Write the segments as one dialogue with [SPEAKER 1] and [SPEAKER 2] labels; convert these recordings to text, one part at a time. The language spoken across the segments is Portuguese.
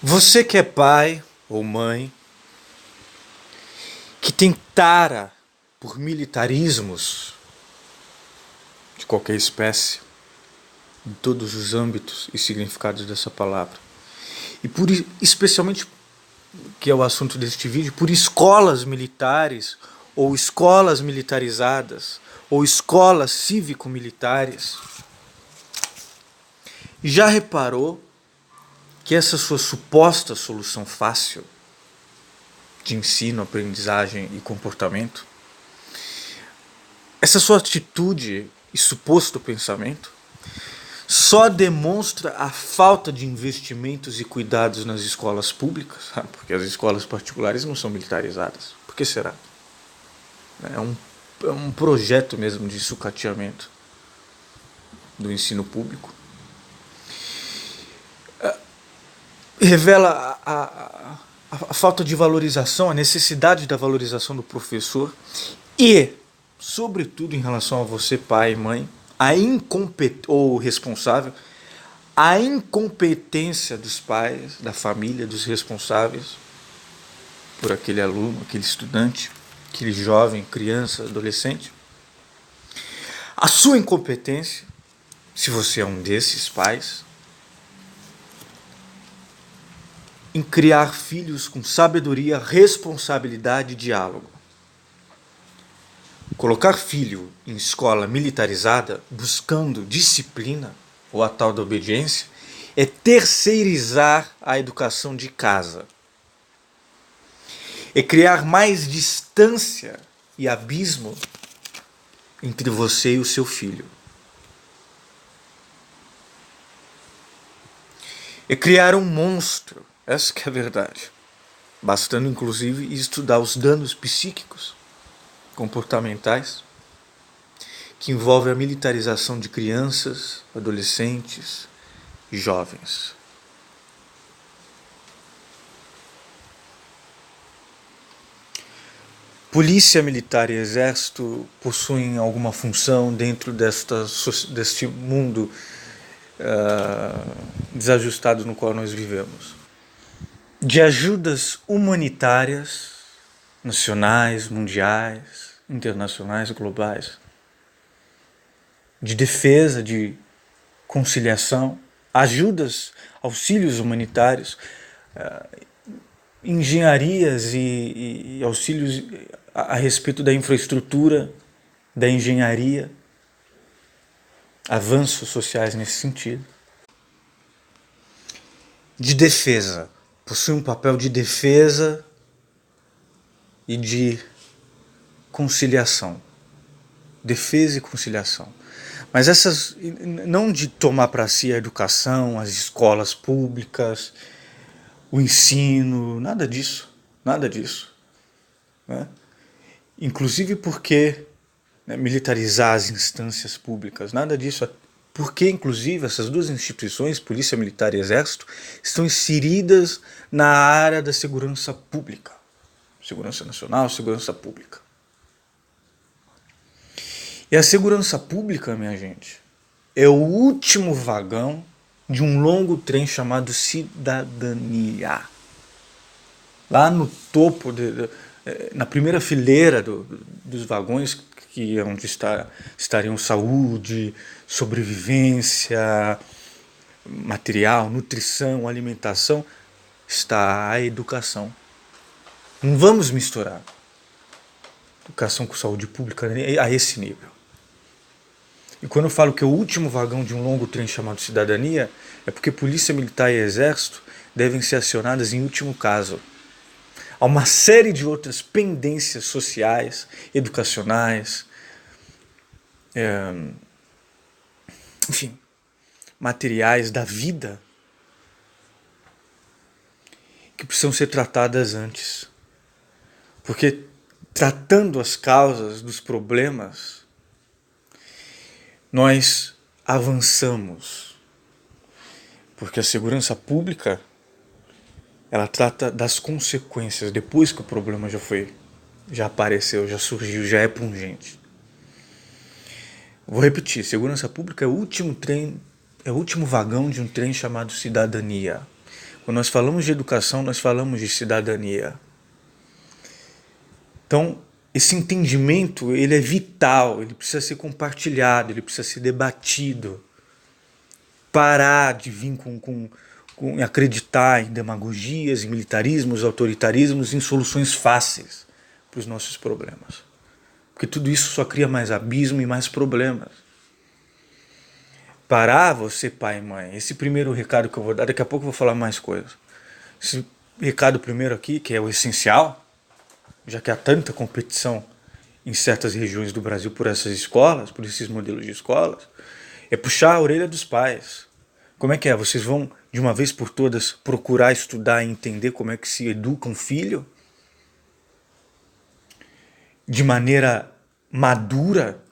[SPEAKER 1] Você que é pai ou mãe, que tem tara por militarismos de qualquer espécie, em todos os âmbitos e significados dessa palavra, e especialmente, que é o assunto deste vídeo, por escolas militares ou escolas militarizadas ou escolas cívico-militares, já reparou que essa sua suposta solução fácil de ensino, aprendizagem e comportamento, essa sua atitude e suposto pensamento só demonstra a falta de investimentos e cuidados nas escolas públicas, porque as escolas particulares não são militarizadas? Por que será? É um projeto mesmo de sucateamento do ensino público. Revela a falta de valorização, a necessidade da valorização do professor e, sobretudo em relação a você, pai e mãe, ou responsável, a incompetência dos pais, da família, dos responsáveis por aquele aluno, aquele estudante, aquele jovem, criança, adolescente. A sua incompetência, se você é um desses pais, em criar filhos com sabedoria, responsabilidade e diálogo. Colocar filho em escola militarizada, buscando disciplina, ou a tal da obediência, é terceirizar a educação de casa. É criar mais distância e abismo entre você e o seu filho. É criar um monstro, essa que é a verdade. Bastando, inclusive, estudar os danos psíquicos, comportamentais, que envolvem a militarização de crianças, adolescentes e jovens. Polícia Militar e Exército possuem alguma função dentro deste mundo desajustado no qual nós vivemos. De ajudas humanitárias, nacionais, mundiais, internacionais, globais, de defesa, de conciliação, ajudas, auxílios humanitários, engenharias e auxílios a respeito da infraestrutura, da engenharia, avanços sociais nesse sentido. De defesa, possui um papel de defesa e de conciliação. Defesa e conciliação. Mas essas, não de tomar para si a educação, as escolas públicas, o ensino, nada disso, nada disso. Né? Inclusive porque militarizar as instâncias públicas, nada disso. Porque, inclusive, essas duas instituições, Polícia Militar e Exército, estão inseridas na área da segurança pública. Segurança nacional, segurança pública. E a segurança pública, minha gente, é o último vagão de um longo trem chamado cidadania. Lá no topo, na primeira fileira dos vagões, que é onde estariam saúde, sobrevivência, material, nutrição, alimentação, está a educação. Não vamos misturar educação com saúde pública a esse nível. E quando eu falo que é o último vagão de um longo trem chamado cidadania, é porque Polícia Militar e Exército devem ser acionadas em último caso. Há uma série de outras pendências sociais, educacionais, enfim, materiais da vida que precisam ser tratadas antes. Porque tratando as causas dos problemas, nós avançamos. Porque a segurança pública, ela trata das consequências depois que o problema já apareceu, já surgiu, já é pungente. Vou repetir, segurança pública é o último vagão de um trem chamado cidadania. Quando nós falamos de educação, nós falamos de cidadania. Então, esse entendimento, ele é vital, ele precisa ser compartilhado, ele precisa ser debatido. Parar de vir com acreditar em demagogias, em militarismos, autoritarismos, em soluções fáceis para os nossos problemas. Porque tudo isso só cria mais abismo e mais problemas. Parar, você pai e mãe, esse primeiro recado que eu vou dar, daqui a pouco eu vou falar mais coisas. Esse recado primeiro aqui, que é o essencial, já que há tanta competição em certas regiões do Brasil por essas escolas, por esses modelos de escolas, é puxar a orelha dos pais. Como é que é? Vocês vão, de uma vez por todas, procurar estudar e entender como é que se educa um filho? De maneira madura?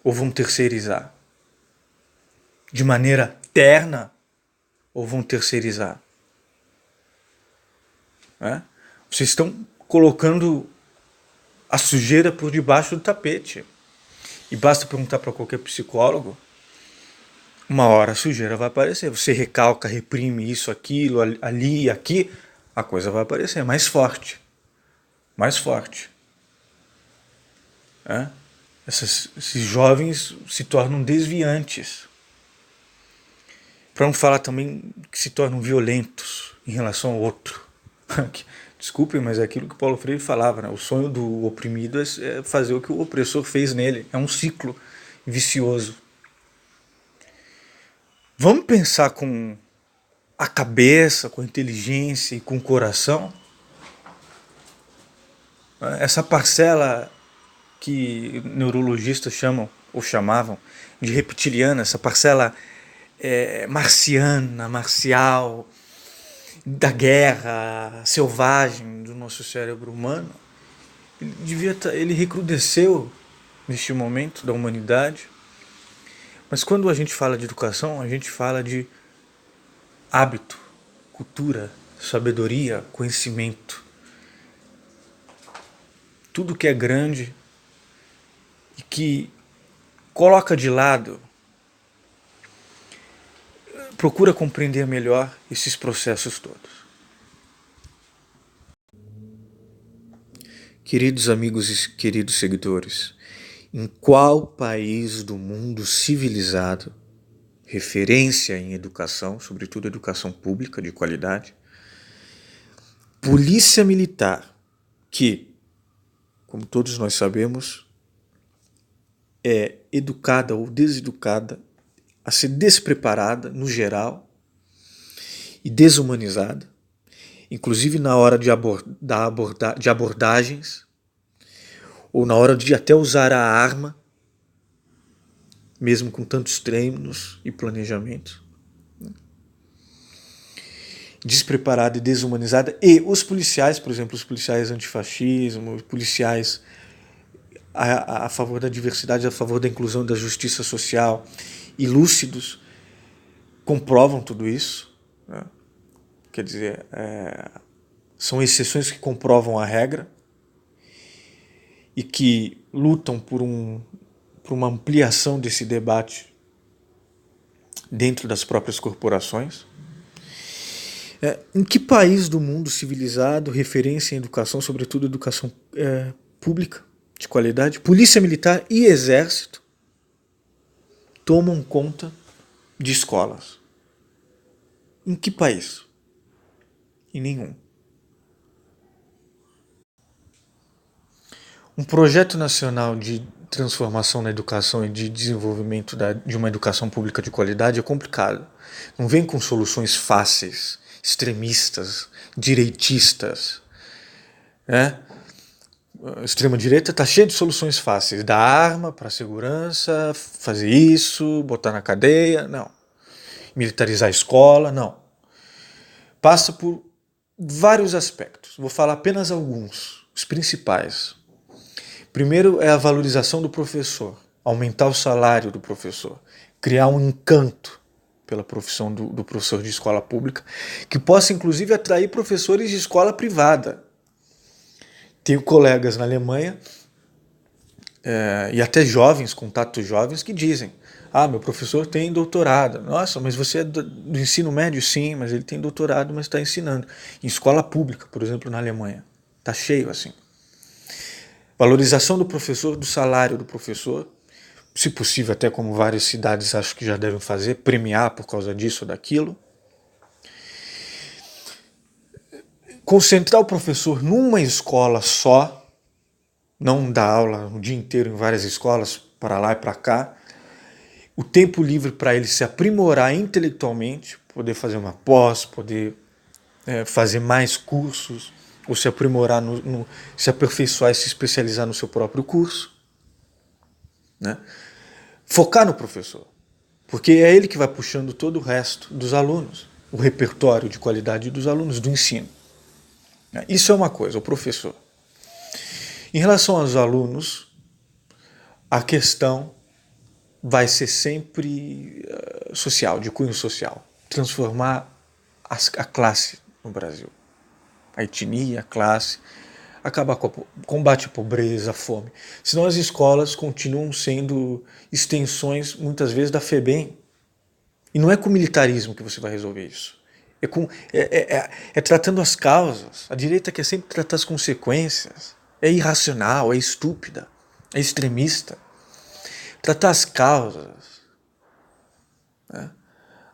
[SPEAKER 1] Ou vão terceirizar? De maneira terna? Ou vão terceirizar? Vocês estão colocando a sujeira por debaixo do tapete. E basta perguntar para qualquer psicólogo, uma hora a sujeira vai aparecer. Você recalca, reprime isso, aquilo, ali e aqui, a coisa vai aparecer mais forte. Mais forte. Esses jovens se tornam desviantes. Para não falar também que se tornam violentos em relação ao outro. Desculpem, mas é aquilo que Paulo Freire falava, né? O sonho do oprimido é fazer o que o opressor fez nele. É um ciclo vicioso. Vamos pensar com a cabeça, com a inteligência e com o coração? Essa parcela que neurologistas chamam ou chamavam de reptiliana, essa parcela marciana, marcial, da guerra selvagem do nosso cérebro humano, ele recrudesceu neste momento da humanidade. Mas quando a gente fala de educação, a gente fala de hábito, cultura, sabedoria, conhecimento. Tudo que é grande e que coloca de lado, procura compreender melhor esses processos todos. Queridos amigos e queridos seguidores, em qual país do mundo civilizado, referência em educação, sobretudo educação pública de qualidade, polícia militar, que, como todos nós sabemos, é educada ou deseducada, a ser despreparada no geral e desumanizada, inclusive na hora de abordagens, ou na hora de até usar a arma, mesmo com tantos treinos e planejamento. Despreparada e desumanizada. E os policiais, por exemplo, os policiais antifascismo, os policiais a favor da diversidade, a favor da inclusão, da justiça social, e lúcidos, comprovam tudo isso. Quer dizer, são exceções que comprovam a regra e que lutam por uma ampliação desse debate dentro das próprias corporações. Em que país do mundo civilizado, referência em educação, sobretudo educação pública, de qualidade, polícia militar e exército tomam conta de escolas? Em que país? Em nenhum. Um projeto nacional de transformação na educação e de desenvolvimento de uma educação pública de qualidade é complicado. Não vem com soluções fáceis, extremistas, direitistas. A extrema-direita está cheia de soluções fáceis. Dar arma para a segurança, fazer isso, botar na cadeia, não. Militarizar a escola, não. Passa por vários aspectos. Vou falar apenas alguns, os principais. Primeiro é a valorização do professor, aumentar o salário do professor, criar um encanto pela profissão do professor de escola pública, que possa inclusive atrair professores de escola privada. Tenho colegas na Alemanha e até jovens, contatos jovens, que dizem: Ah, meu professor tem doutorado. Nossa, mas você é do ensino médio? Sim, mas ele tem doutorado, mas está ensinando. Em escola pública, por exemplo, na Alemanha. Está cheio assim. Valorização do professor, do salário do professor, se possível até como várias cidades acho que já devem fazer, premiar por causa disso ou daquilo. Concentrar o professor numa escola só, não dar aula o dia inteiro em várias escolas, para lá e para cá. O tempo livre para ele se aprimorar intelectualmente, poder fazer uma pós, poder fazer mais cursos, ou se aprimorar, se aperfeiçoar e se especializar no seu próprio curso. Né? Focar no professor, porque é ele que vai puxando todo o resto dos alunos, o repertório de qualidade dos alunos do ensino. Isso é uma coisa, o professor. Em relação aos alunos, a questão vai ser sempre social, de cunho social. Transformar a classe no Brasil. A etnia, a classe. Acabar com o combate à pobreza, à fome. Senão as escolas continuam sendo extensões, muitas vezes, da FEBEM. E não é com o militarismo que você vai resolver isso. É tratando as causas. A direita quer sempre tratar as consequências. É irracional, é estúpida, é extremista. Tratar as causas. Né?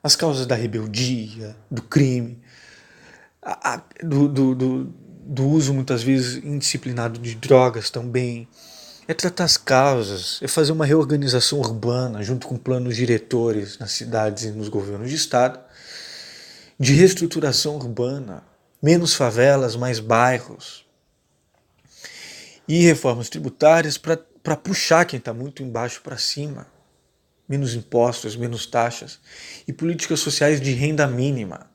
[SPEAKER 1] As causas da rebeldia, do crime, do uso muitas vezes indisciplinado de drogas também. É tratar as causas, é fazer uma reorganização urbana junto com planos diretores nas cidades e nos governos de estado, de reestruturação urbana, menos favelas, mais bairros, e reformas tributárias para puxar quem está muito embaixo para cima, menos impostos, menos taxas, e políticas sociais de renda mínima.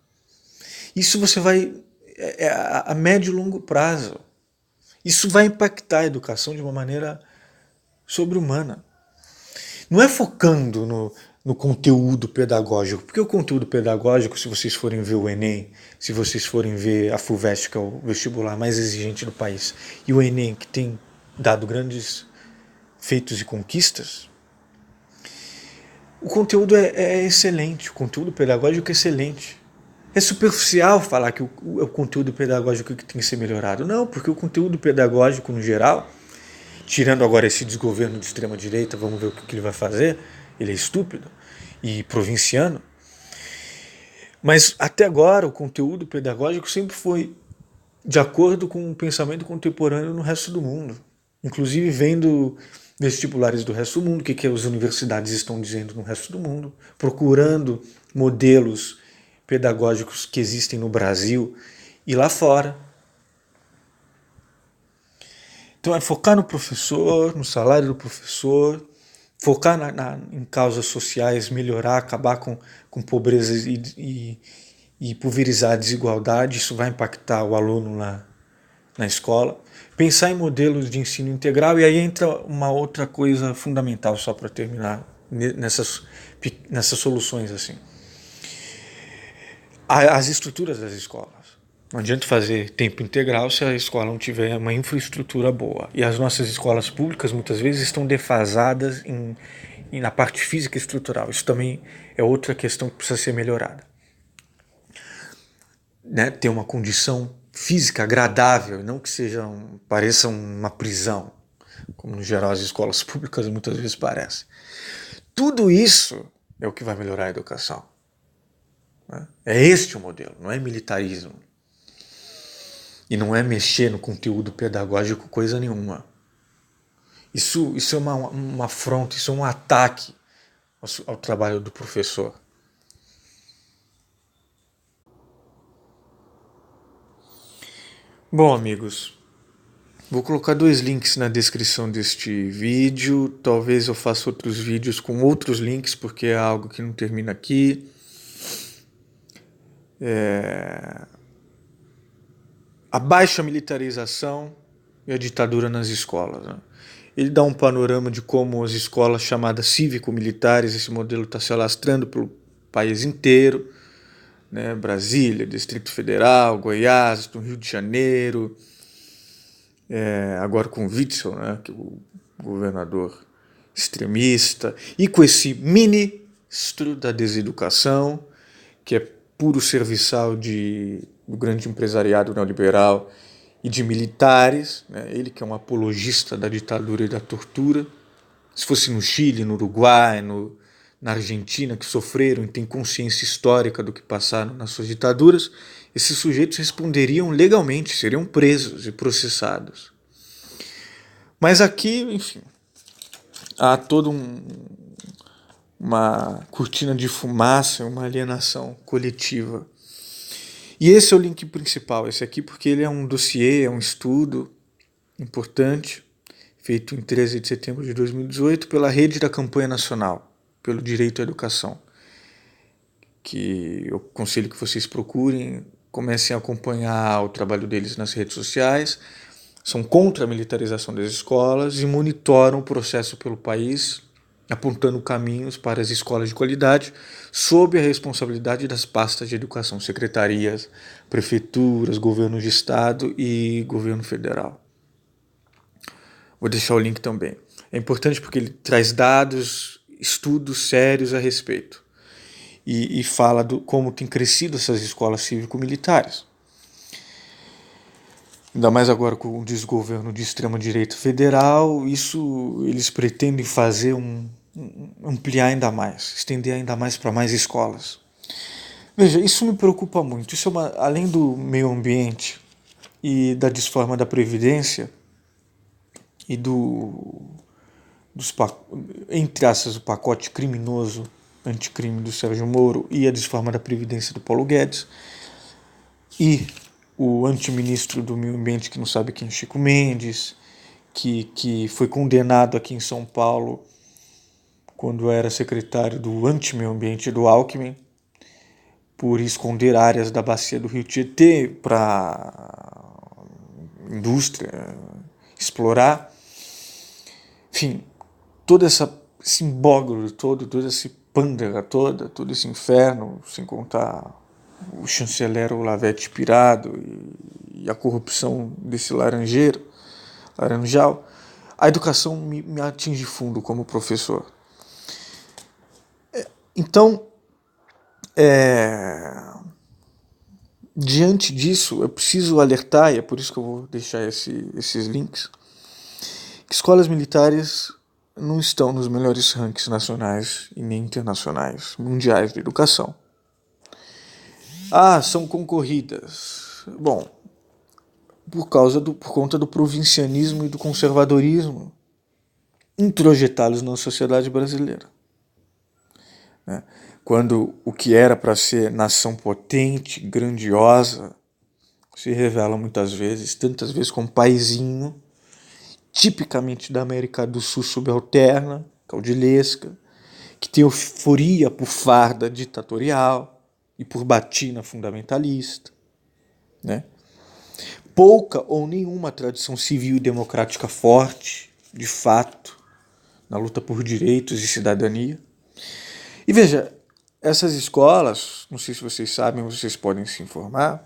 [SPEAKER 1] Isso você vai a médio e longo prazo. Isso vai impactar a educação de uma maneira sobre-humana. Não é focando no conteúdo pedagógico, porque o conteúdo pedagógico, se vocês forem ver o Enem, se vocês forem ver a FUVEST, que é o vestibular mais exigente do país, e o Enem, que tem dado grandes feitos e conquistas, o conteúdo é excelente, o conteúdo pedagógico é excelente. É superficial falar que o conteúdo pedagógico que tem que ser melhorado. Não, porque o conteúdo pedagógico, no geral, tirando agora esse desgoverno de extrema-direita, vamos ver o que ele vai fazer, ele é estúpido e provinciano, mas até agora o conteúdo pedagógico sempre foi de acordo com o pensamento contemporâneo no resto do mundo. Inclusive vendo vestibulares do resto do mundo, o que as universidades estão dizendo no resto do mundo, procurando modelos pedagógicos que existem no Brasil e lá fora. Então é focar no professor, no salário do professor, focar em causas sociais, melhorar, acabar com pobreza e pulverizar a desigualdade. Isso vai impactar o aluno na escola. Pensar em modelos de ensino integral, e aí entra uma outra coisa fundamental, só para terminar, nessas soluções assim. As estruturas das escolas. Não adianta fazer tempo integral se a escola não tiver uma infraestrutura boa. E as nossas escolas públicas muitas vezes estão defasadas na parte física e estrutural. Isso também é outra questão que precisa ser melhorada. Né? Ter uma condição física agradável, não que pareça uma prisão, como no geral as escolas públicas muitas vezes parecem. Tudo isso é o que vai melhorar a educação. Né? É este o modelo, não é militarismo. E não é mexer no conteúdo pedagógico coisa nenhuma. Isso é uma afronta, isso é um ataque ao trabalho do professor. Bom, amigos, vou colocar 2 links na descrição deste vídeo. Talvez eu faça outros vídeos com outros links, porque é algo que não termina aqui. A baixa militarização e a ditadura nas escolas. Né? Ele dá um panorama de como as escolas chamadas cívico-militares, esse modelo está se alastrando pelo país inteiro, né? Brasília, Distrito Federal, Goiás, no Rio de Janeiro, agora com Witzel, né? Que é o governador extremista, e com esse ministro da deseducação, que é puro serviçal do grande empresariado neoliberal e de militares, né? Ele que é um apologista da ditadura e da tortura. Se fosse no Chile, no Uruguai, na Argentina, que sofreram e têm consciência histórica do que passaram nas suas ditaduras, esses sujeitos responderiam legalmente, seriam presos e processados. Mas aqui, enfim, há toda uma cortina de fumaça, uma alienação coletiva. E esse é o link principal, esse aqui, porque ele é um dossiê, é um estudo importante, feito em 13 de setembro de 2018 pela Rede da Campanha Nacional pelo Direito à Educação, que eu aconselho que vocês procurem, comecem a acompanhar o trabalho deles nas redes sociais. São contra a militarização das escolas e monitoram o processo pelo país, apontando caminhos para as escolas de qualidade, sob a responsabilidade das pastas de educação, secretarias, prefeituras, governo de estado e governo federal. Vou deixar o link também. É importante porque ele traz dados, estudos sérios a respeito. E fala como tem crescido essas escolas cívico-militares. Ainda mais agora com o desgoverno de extrema-direita federal, isso eles pretendem fazer ampliar ainda mais, estender ainda mais para mais escolas. Veja, isso me preocupa muito. Isso é além do meio ambiente e da desforma da Previdência e entre aspas, o pacote criminoso anticrime do Sérgio Moro e a desforma da Previdência do Paulo Guedes e o antiministro do meio ambiente que não sabe quem é Chico Mendes, que foi condenado aqui em São Paulo quando era secretário do anti-meio ambiente do Alckmin por esconder áreas da bacia do Rio Tietê para indústria explorar. Enfim, todo esse imbróglio todo esse pândega toda, todo esse inferno, sem contar o chanceler Olavete pirado e a corrupção desse laranjal, a educação me atinge fundo como professor. Então, diante disso, eu preciso alertar, e é por isso que eu vou deixar esses links, que escolas militares não estão nos melhores rankings nacionais e nem internacionais, mundiais de educação. São concorridas. Bom, por conta do provincianismo e do conservadorismo introjetados na sociedade brasileira. Quando o que era para ser nação potente, grandiosa, se revela muitas vezes, tantas vezes como paizinho, tipicamente da América do Sul subalterna, caudilesca, que tem euforia por farda ditatorial e por batina fundamentalista, né? Pouca ou nenhuma tradição civil e democrática forte, de fato, na luta por direitos e cidadania. E veja, essas escolas, não sei se vocês sabem, vocês podem se informar,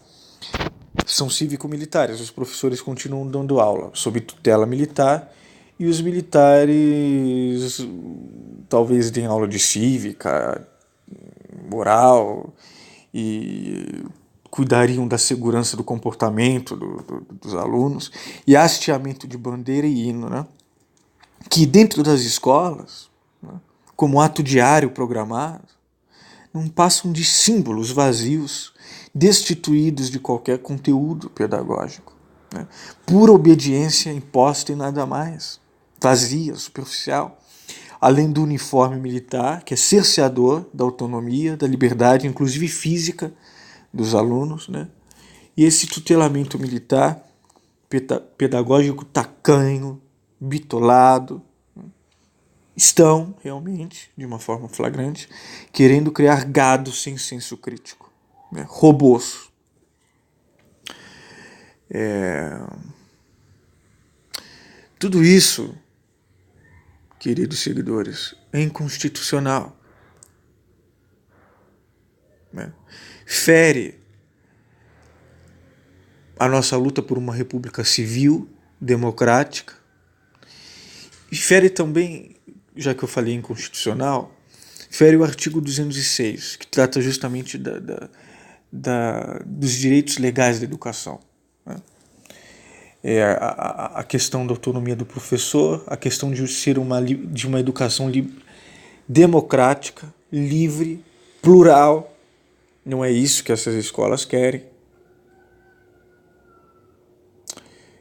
[SPEAKER 1] são cívico-militares. Os professores continuam dando aula sob tutela militar e os militares talvez deem aula de cívica, moral e cuidariam da segurança do comportamento dos alunos e hasteamento de bandeira e hino, né? Que dentro das escolas, né, como ato diário programado, não passam de símbolos vazios, destituídos de qualquer conteúdo pedagógico, né? Pura obediência imposta e nada mais, vazia, superficial, além do uniforme militar, que é cerceador da autonomia, da liberdade, inclusive física, dos alunos, né? E esse tutelamento militar, pedagógico tacanho, bitolado, estão realmente, de uma forma flagrante, querendo criar gado sem senso crítico, né? Robôs. Tudo isso, queridos seguidores, é inconstitucional, né? Fere a nossa luta por uma república civil, democrática, e fere também já que eu falei em constitucional, fere o artigo 206, que trata justamente dos direitos legais da educação, né? A questão da autonomia do professor, a questão de ser de uma educação democrática, livre, plural. Não é isso que essas escolas querem.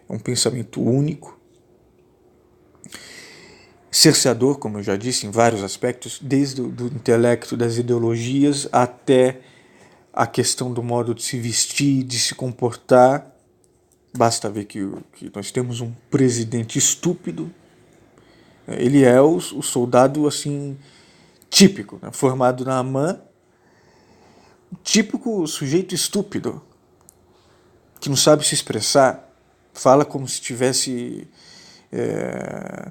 [SPEAKER 1] É um pensamento único, cerceador, como eu já disse, em vários aspectos, desde o intelecto, das ideologias, até a questão do modo de se vestir, de se comportar. Basta ver que nós temos um presidente estúpido. Ele é o soldado assim típico, né? Formado na AMAN, típico sujeito estúpido, que não sabe se expressar, fala como se estivesse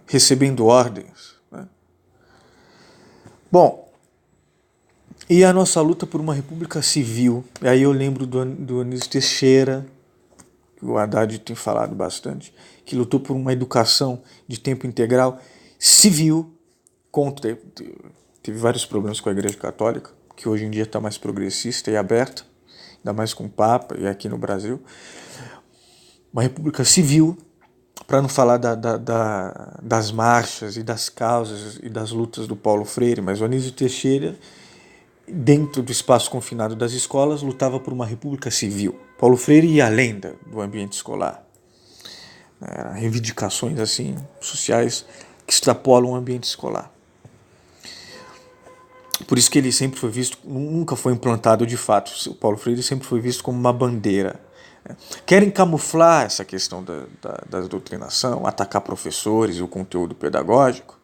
[SPEAKER 1] recebendo ordens, né? Bom, e a nossa luta por uma república civil, aí eu lembro do Anísio Teixeira, que o Haddad tem falado bastante, que lutou por uma educação de tempo integral civil, teve vários problemas com a Igreja Católica, que hoje em dia está mais progressista e aberta, ainda mais com o Papa e aqui no Brasil. Uma república civil, para não falar das marchas e das causas e das lutas do Paulo Freire, mas o Anísio Teixeira, dentro do espaço confinado das escolas, lutava por uma república civil. Paulo Freire ia além do ambiente escolar. Reivindicações assim, sociais que extrapolam o ambiente escolar. Por isso que ele sempre foi visto, nunca foi implantado de fato, o Paulo Freire sempre foi visto como uma bandeira. Querem camuflar essa questão da doutrinação, atacar professores e o conteúdo pedagógico,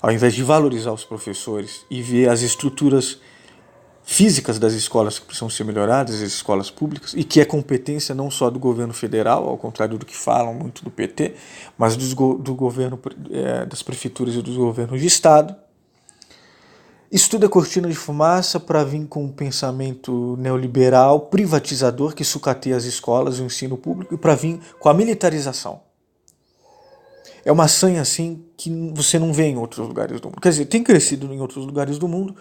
[SPEAKER 1] ao invés de valorizar os professores e ver as estruturas físicas das escolas que precisam ser melhoradas, as escolas públicas, e que é competência não só do governo federal, ao contrário do que falam muito do PT, mas do governo, das prefeituras e dos governos de estado. Isso tudo é cortina de fumaça para vir com um pensamento neoliberal, privatizador, que sucateia as escolas e o ensino público, e para vir com a militarização. É uma sanha assim que você não vê em outros lugares do mundo. Quer dizer, tem crescido em outros lugares do mundo,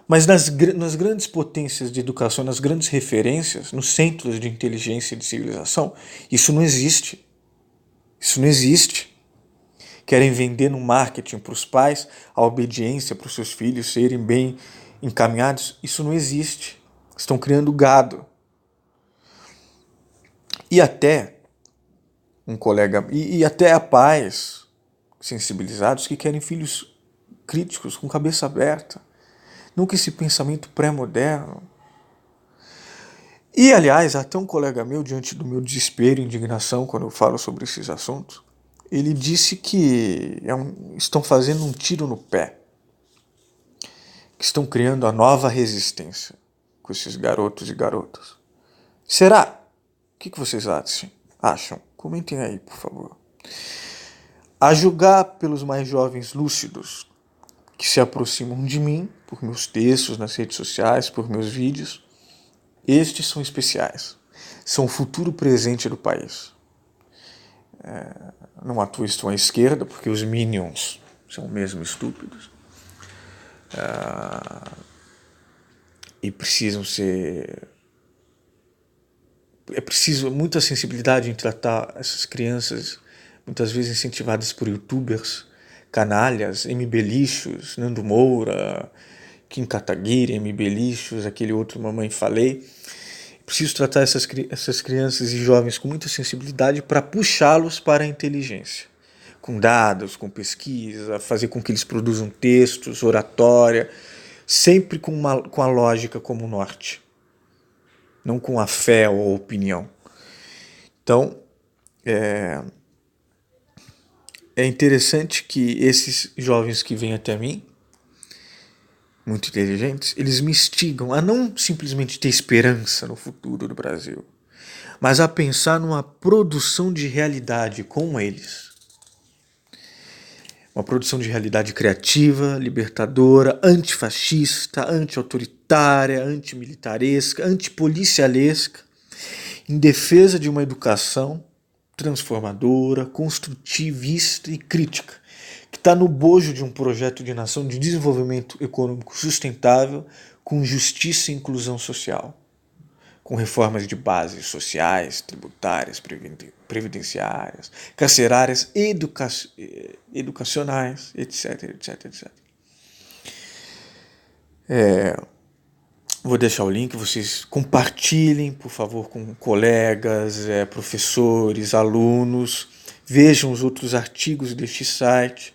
[SPEAKER 1] mas nas grandes potências de educação, nas grandes referências, nos centros de inteligência e de civilização, isso não existe. Isso não existe. Querem vender no marketing para os pais a obediência para os seus filhos serem bem encaminhados. Isso não existe. Estão criando gado. E até até pais sensibilizados que querem filhos críticos, com cabeça aberta. Nunca esse pensamento pré-moderno. E, aliás, até um colega meu, diante do meu desespero e indignação quando eu falo sobre esses assuntos, ele disse que estão fazendo um tiro no pé, que estão criando a nova resistência com esses garotos e garotas. Será? O que vocês acham? Comentem aí, por favor. A julgar pelos mais jovens lúcidos que se aproximam de mim, por meus textos nas redes sociais, por meus vídeos, estes são especiais. São o futuro presente do país. Não atuo estão à esquerda, porque os minions são mesmo estúpidos. E precisam ser... É preciso muita sensibilidade em tratar essas crianças, muitas vezes incentivadas por youtubers, canalhas, MB Lixos, Nando Moura, Kim Kataguiri, MB Lixos, aquele outro Mamãe Falei. Preciso tratar essas crianças e jovens com muita sensibilidade para puxá-los para a inteligência, com dados, com pesquisa, fazer com que eles produzam textos, oratória, sempre com a lógica como norte, não com a fé ou a opinião. Então, é interessante que esses jovens que vêm até mim, muito inteligentes, eles me instigam a não simplesmente ter esperança no futuro do Brasil, mas a pensar numa produção de realidade com eles. Uma produção de realidade criativa, libertadora, antifascista, anti-autoritária, antimilitaresca, antipolicialesca, em defesa de uma educação transformadora, construtivista e crítica, que está no bojo de um projeto de nação de desenvolvimento econômico sustentável com justiça e inclusão social, com reformas de bases sociais, tributárias, previdenciárias, carcerárias, educacionais, etc, etc, etc. Vou deixar o link, vocês compartilhem, por favor, com colegas, professores, alunos. Vejam os outros artigos deste site,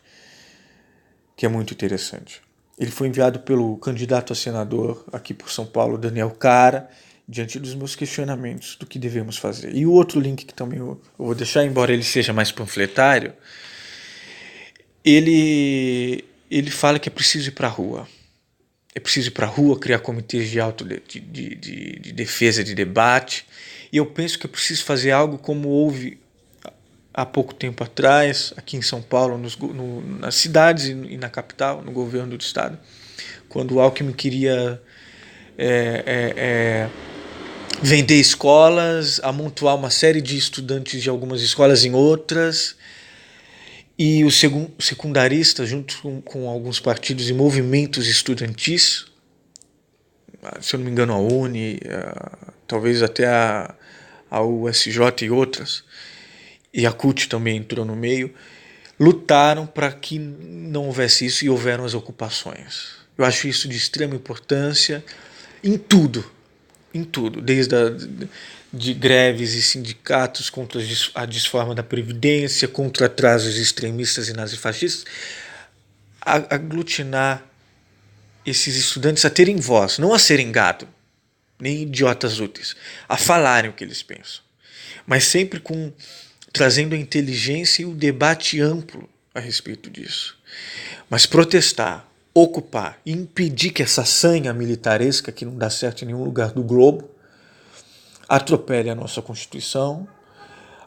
[SPEAKER 1] que é muito interessante. Ele foi enviado pelo candidato a senador aqui por São Paulo, Daniel Cara, diante dos meus questionamentos do que devemos fazer. E o outro link que também eu vou deixar, embora ele seja mais panfletário, ele fala que é preciso ir para a rua. É preciso ir para a rua, criar comitês de defesa, de debate. E eu penso que é preciso fazer algo como houve há pouco tempo atrás, aqui em São Paulo, nas cidades e na capital, no governo do estado, quando o Alckmin queria vender escolas, amontoar uma série de estudantes de algumas escolas em outras, e os secundaristas, junto com alguns partidos e movimentos estudantis, se eu não me engano a UNE, talvez até a USJ e outras, e a CUT também entrou no meio, lutaram para que não houvesse isso e houveram as ocupações. Eu acho isso de extrema importância em tudo, desde de greves e sindicatos contra a desforma da Previdência, contra atrasos extremistas e nazifascistas, aglutinar esses estudantes a terem voz, não a serem gado, nem idiotas úteis, a falarem o que eles pensam, mas sempre trazendo a inteligência e o debate amplo a respeito disso. Mas protestar, ocupar e impedir que essa sanha militaresca, que não dá certo em nenhum lugar do globo, atropele a nossa Constituição,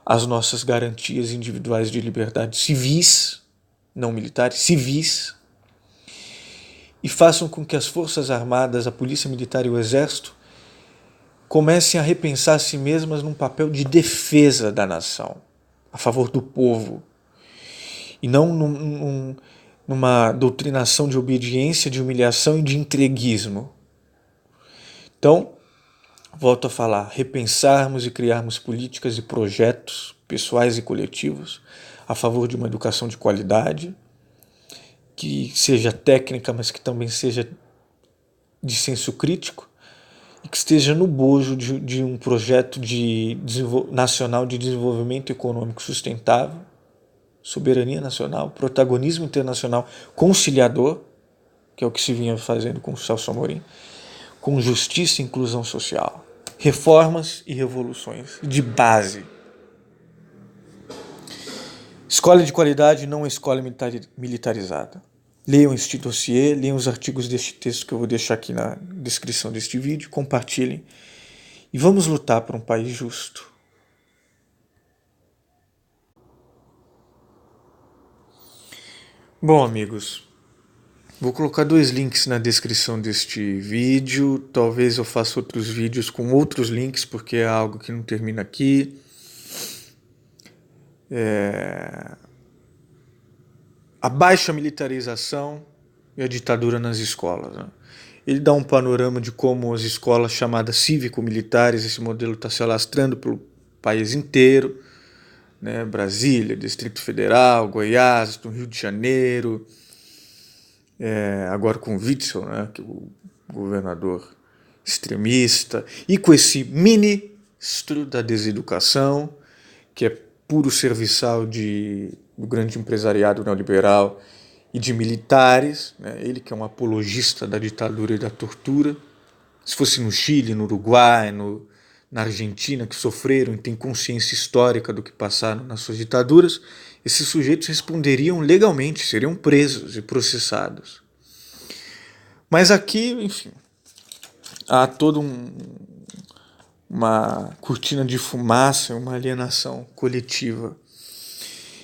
[SPEAKER 1] as nossas garantias individuais de liberdade civis, não militares, civis, e façam com que as Forças Armadas, a Polícia Militar e o Exército comecem a repensar a si mesmas num papel de defesa da nação, a favor do povo, e não numa doutrinação de obediência, de humilhação e de entreguismo. Então, volto a falar, repensarmos e criarmos políticas e projetos pessoais e coletivos a favor de uma educação de qualidade, que seja técnica, mas que também seja de senso crítico e que esteja no bojo de um projeto nacional de desenvolvimento econômico sustentável, soberania nacional, protagonismo internacional conciliador, que é o que se vinha fazendo com o Celso Amorim, com justiça e inclusão social, reformas e revoluções de base. Escola de qualidade não é escola militarizada. Leiam este dossiê, leiam os artigos deste texto que eu vou deixar aqui na descrição deste vídeo, compartilhem e vamos lutar por um país justo. Bom, amigos, vou colocar 2 links na descrição deste vídeo. Talvez eu faça outros vídeos com outros links, porque é algo que não termina aqui. A baixa militarização e a ditadura nas escolas, né? Ele dá um panorama de como as escolas chamadas cívico-militares, esse modelo está se alastrando pelo país inteiro, né? Brasília, Distrito Federal, Goiás, no Rio de Janeiro, agora com Witzel, né? Que é o governador extremista, e com esse ministro da deseducação, que é puro serviçal do grande empresariado neoliberal e de militares, né? Ele que é um apologista da ditadura e da tortura. Se fosse no Chile, no Uruguai, na Argentina, que sofreram e têm consciência histórica do que passaram nas suas ditaduras, esses sujeitos responderiam legalmente, seriam presos e processados. Mas aqui, enfim, há toda uma cortina de fumaça, uma alienação coletiva.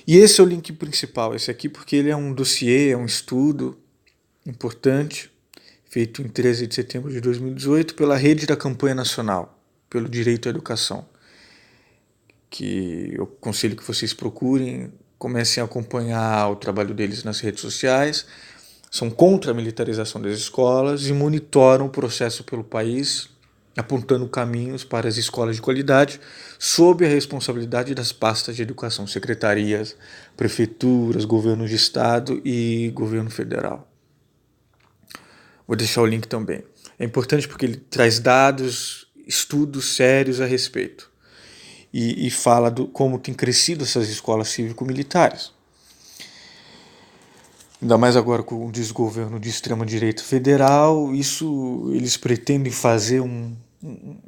[SPEAKER 1] E esse é o link principal, esse aqui, porque ele é um dossiê, é um estudo importante, feito em 13 de setembro de 2018 pela Rede da Campanha Nacional pelo Direito à Educação, que eu aconselho que vocês procurem. comecem a acompanhar o trabalho deles nas redes sociais, são contra a militarização das escolas e monitoram o processo pelo país, apontando caminhos para as escolas de qualidade, sob a responsabilidade das pastas de educação, secretarias, prefeituras, governos de estado e governo federal. Vou deixar o link também. É importante porque ele traz dados, estudos sérios a respeito. E fala como tem crescido essas escolas cívico-militares. Ainda mais agora com o desgoverno de extrema-direita federal, isso eles pretendem fazer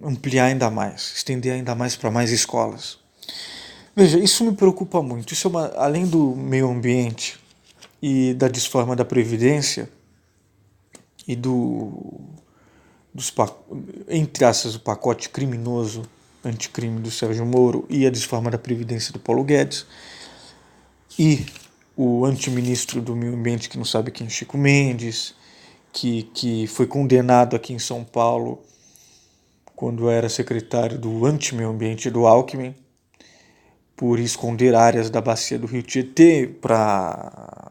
[SPEAKER 1] ampliar ainda mais, estender ainda mais para mais escolas. Veja, isso me preocupa muito. Isso é além do meio ambiente e da desforma da Previdência e entre aspas, o pacote criminoso anticrime do Sérgio Moro e a desforma da Previdência do Paulo Guedes e o antiministro do meio ambiente que não sabe quem é Chico Mendes, que foi condenado aqui em São Paulo quando era secretário do anti-meio ambiente do Alckmin por esconder áreas da bacia do Rio Tietê para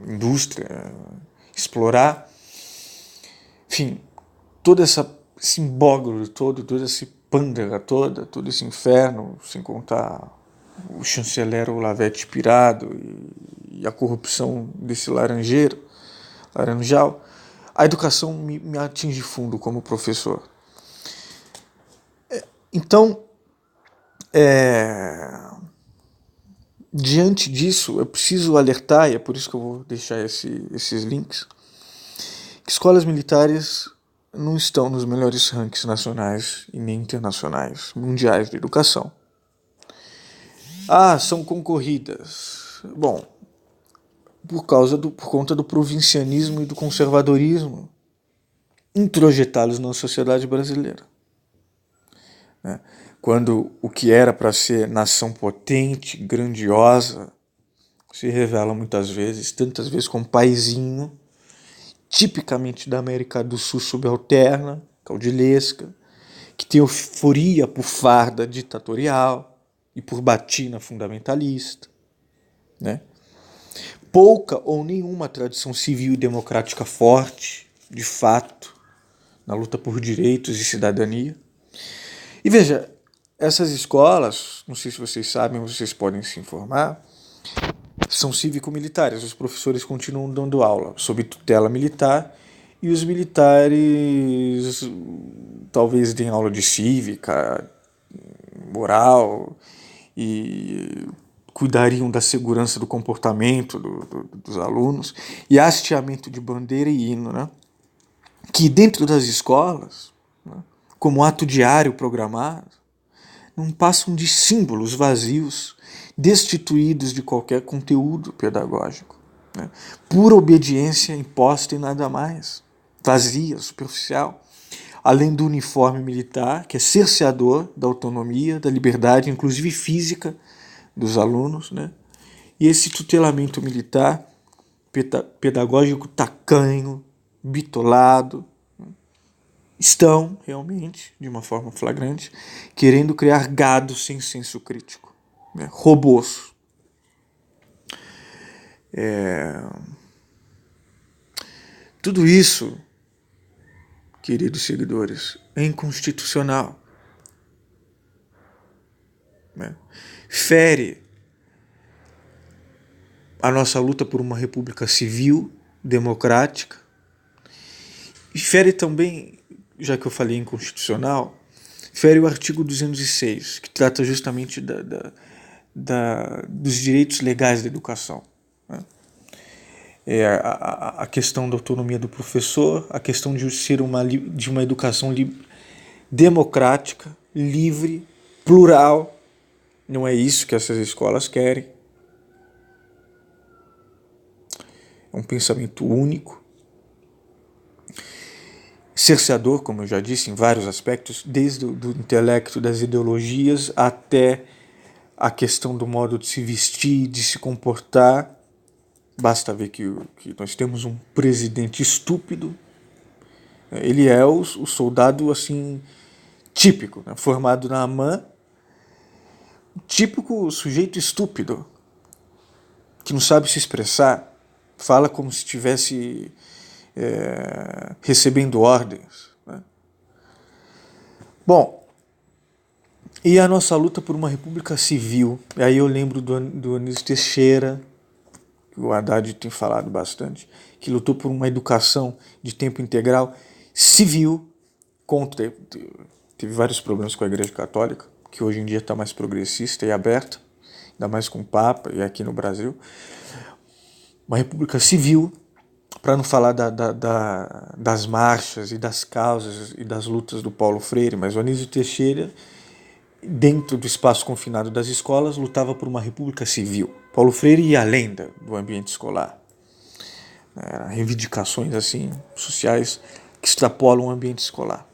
[SPEAKER 1] indústria explorar. Enfim, todo esse imbróglio todo, todo esse pândega toda, todo esse inferno, sem contar o chanceler Olavete pirado e a corrupção desse laranjal, a educação me atinge fundo como professor. Então, diante disso, eu preciso alertar, e é por isso que eu vou deixar esses links, que escolas militares não estão nos melhores rankings nacionais e nem internacionais, mundiais de educação. São concorridas. Bom, por conta do provincianismo e do conservadorismo introjetados na sociedade brasileira. Quando o que era para ser nação potente, grandiosa, se revela muitas vezes, tantas vezes como paizinho, tipicamente da América do Sul subalterna, caudilesca, que tem euforia por farda ditatorial e por batina fundamentalista, né? Pouca ou nenhuma tradição civil e democrática forte, de fato, na luta por direitos e cidadania. E veja, essas escolas, não sei se vocês sabem, vocês podem se informar, são cívico-militares. Os professores continuam dando aula sob tutela militar e os militares talvez deem aula de cívica, moral e cuidariam da segurança do comportamento dos alunos e hasteamento de bandeira e hino, né? Que dentro das escolas, né, como ato diário programado, não passam de símbolos vazios, destituídos de qualquer conteúdo pedagógico, né? Pura obediência imposta e nada mais, vazia, superficial, além do uniforme militar, que é cerceador da autonomia, da liberdade, inclusive física, dos alunos, né? E esse tutelamento militar, pedagógico tacanho, bitolado, estão realmente, de uma forma flagrante, querendo criar gado sem senso crítico, né? Robôs. Tudo isso, queridos seguidores, é inconstitucional, né? Fere a nossa luta por uma república civil, democrática, e fere também, já que eu falei inconstitucional, fere o artigo 206, que trata justamente dos direitos legais da educação, né? A questão da autonomia do professor, a questão de ser de uma educação democrática, livre, plural. Não é isso que essas escolas querem. É um pensamento único, cerceador, como eu já disse, em vários aspectos, desde o intelecto, das ideologias, até a questão do modo de se vestir, de se comportar. Basta ver que nós temos um presidente estúpido. Ele é o soldado assim típico, né? Formado na AMAN, típico sujeito estúpido, que não sabe se expressar, fala como se estivesse recebendo ordens, né? Bom, e a nossa luta por uma república civil, e aí eu lembro do Anísio Teixeira, que o Haddad tem falado bastante, que lutou por uma educação de tempo integral civil, teve vários problemas com a Igreja Católica, que hoje em dia está mais progressista e aberta, ainda mais com o Papa e aqui no Brasil. Uma república civil, para não falar das marchas e das causas e das lutas do Paulo Freire, mas o Anísio Teixeira, dentro do espaço confinado das escolas, lutava por uma república civil. Paulo Freire ia além do ambiente escolar. Reivindicações assim sociais que extrapolam o ambiente escolar.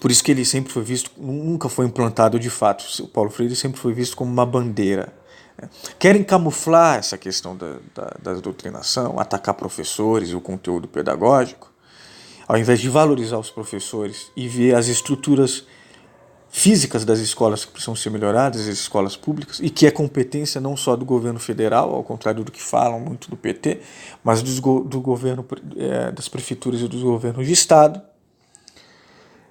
[SPEAKER 1] Por isso que ele sempre foi visto, nunca foi implantado de fato, o Paulo Freire sempre foi visto como uma bandeira. Querem camuflar essa questão da doutrinação, atacar professores e o conteúdo pedagógico, ao invés de valorizar os professores e ver as estruturas físicas das escolas que precisam ser melhoradas, as escolas públicas, e que é competência não só do governo federal, ao contrário do que falam muito do PT, mas do governo, das prefeituras e dos governos de estado.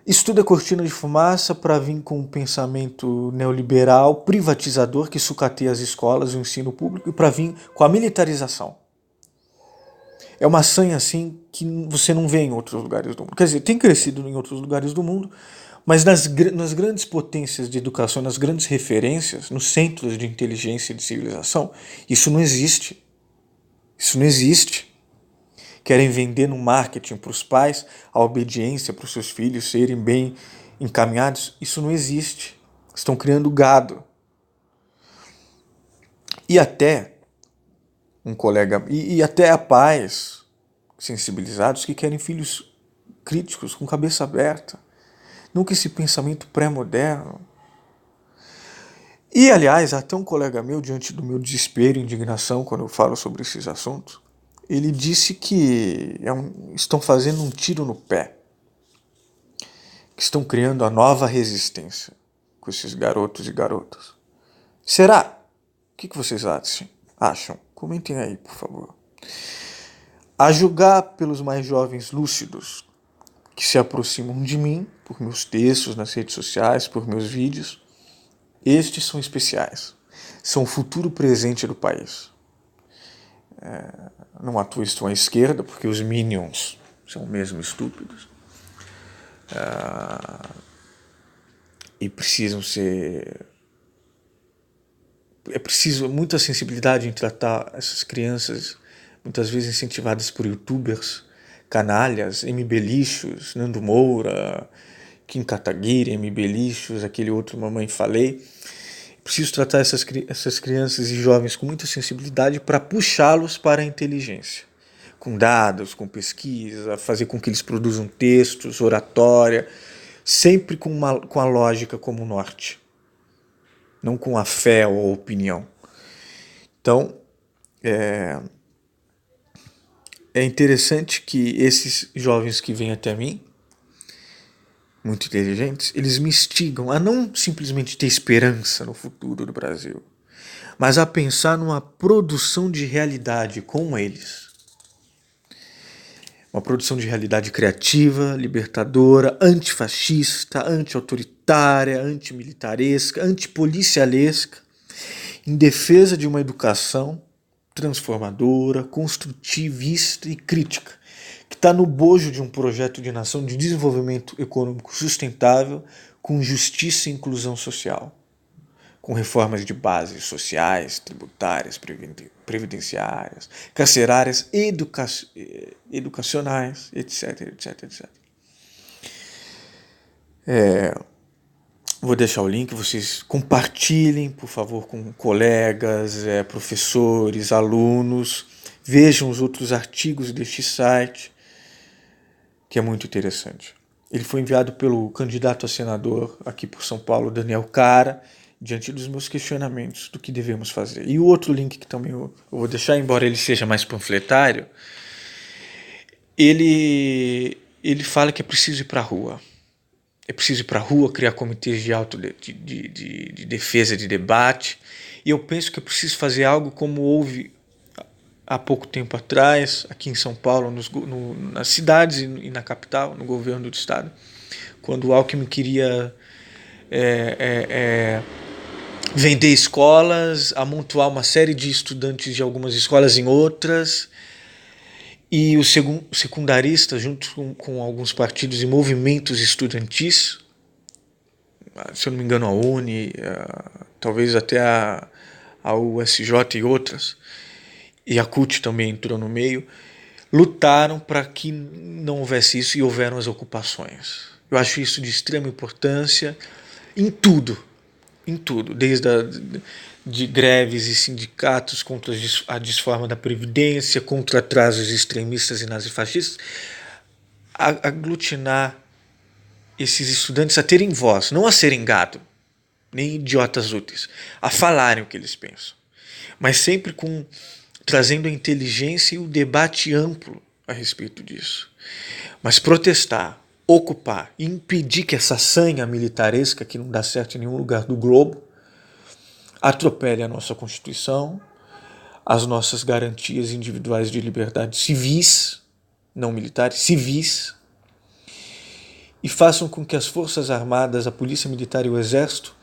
[SPEAKER 1] Isso tudo é cortina de fumaça para vir com um pensamento neoliberal, privatizador, que sucateia as escolas e o ensino público, e para vir com a militarização. É uma sanha assim que você não vê em outros lugares do mundo. Quer dizer, tem crescido em outros lugares do mundo, mas nas grandes potências de educação, nas grandes referências, nos centros de inteligência e de civilização, isso não existe. Isso não existe. Querem vender no marketing para os pais a obediência para os seus filhos serem bem encaminhados. Isso não existe. Estão criando gado. E até até pais sensibilizados que querem filhos críticos, com cabeça aberta. Nunca esse pensamento pré-moderno. E, aliás, até um colega meu, diante do meu desespero e indignação quando eu falo sobre esses assuntos, ele disse que estão fazendo um tiro no pé, que estão criando a nova resistência com esses garotos e garotas. Será? O que vocês acham? Comentem aí, por favor. A julgar pelos mais jovens lúcidos que se aproximam de mim, por meus textos nas redes sociais, por meus vídeos, estes são especiais. São o futuro presente do país. Não à toa estão à esquerda, porque os Minions são mesmo estúpidos. E precisam ser... É preciso muita sensibilidade em tratar essas crianças, muitas vezes incentivadas por youtubers, canalhas, MB Lixos, Nando Moura, Kim Kataguiri, MB Lixos, aquele outro Mamãe Falei. Preciso tratar essas crianças e jovens com muita sensibilidade para puxá-los para a inteligência. Com dados, com pesquisa, fazer com que eles produzam textos, oratória, sempre com a lógica como norte, não com a fé ou a opinião. Então, é interessante que esses jovens que vêm até mim, muito inteligentes, eles me instigam a não simplesmente ter esperança no futuro do Brasil, mas a pensar numa produção de realidade com eles. Uma produção de realidade criativa, libertadora, antifascista, anti-autoritária, antimilitaresca, antipolicialesca, em defesa de uma educação transformadora, construtivista e crítica, que está no bojo de um projeto de nação de desenvolvimento econômico sustentável, com justiça e inclusão social, com reformas de bases sociais, tributárias, previdenciárias, carcerárias, educacionais, etc, etc, etc. Vou deixar o link, vocês compartilhem, por favor, com colegas, professores, alunos, vejam os outros artigos deste site, que é muito interessante. Ele foi enviado pelo candidato a senador aqui por São Paulo, Daniel Cara, diante dos meus questionamentos do que devemos fazer. E o outro link que também eu vou deixar, embora ele seja mais panfletário, ele fala que é preciso ir para a rua. é preciso ir para a rua, criar comitês de defesa, de debate. E eu penso que é preciso fazer algo como houve há pouco tempo atrás, aqui em São Paulo, nas cidades e na capital, no governo do estado, quando o Alckmin queria vender escolas, amontoar uma série de estudantes de algumas escolas em outras, e os secundaristas, junto com alguns partidos e movimentos estudantis, se eu não me engano a UNE, talvez até a USJ e outras, e a CUT também entrou no meio, lutaram para que não houvesse isso e houveram as ocupações. Eu acho isso de extrema importância em tudo, desde de greves e sindicatos contra a desforma da Previdência, contra atrasos extremistas e nazifascistas, aglutinar esses estudantes a terem voz, não a serem gado, nem idiotas úteis, a falarem o que eles pensam, mas sempre trazendo a inteligência e o debate amplo a respeito disso. Mas protestar, ocupar e impedir que essa sanha militaresca, que não dá certo em nenhum lugar do globo, atropele a nossa Constituição, as nossas garantias individuais de liberdade civis, não militares, civis, e façam com que as Forças Armadas, a Polícia Militar e o Exército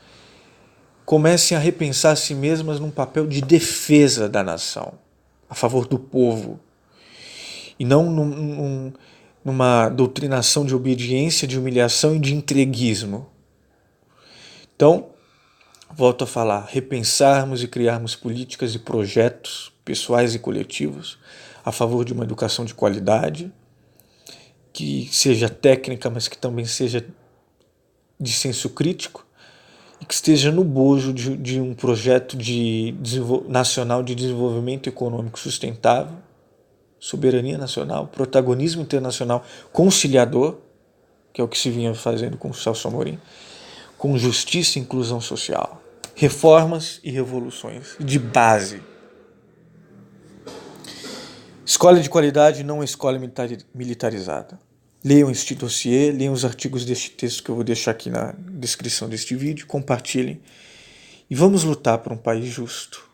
[SPEAKER 1] comecem a repensar a si mesmas num papel de defesa da nação, a favor do povo, e não numa doutrinação de obediência, de humilhação e de entreguismo. Então, volto a falar, repensarmos e criarmos políticas e projetos pessoais e coletivos a favor de uma educação de qualidade, que seja técnica, mas que também seja de senso crítico, e que esteja no bojo de um projeto nacional de desenvolvimento econômico sustentável, soberania nacional, protagonismo internacional conciliador, que é o que se vinha fazendo com o Celso Amorim, com justiça e inclusão social, reformas e revoluções de base. Escola de qualidade, não escola militarizada. Leiam este dossiê, leiam os artigos deste texto que eu vou deixar aqui na descrição deste vídeo, compartilhem e vamos lutar por um país justo.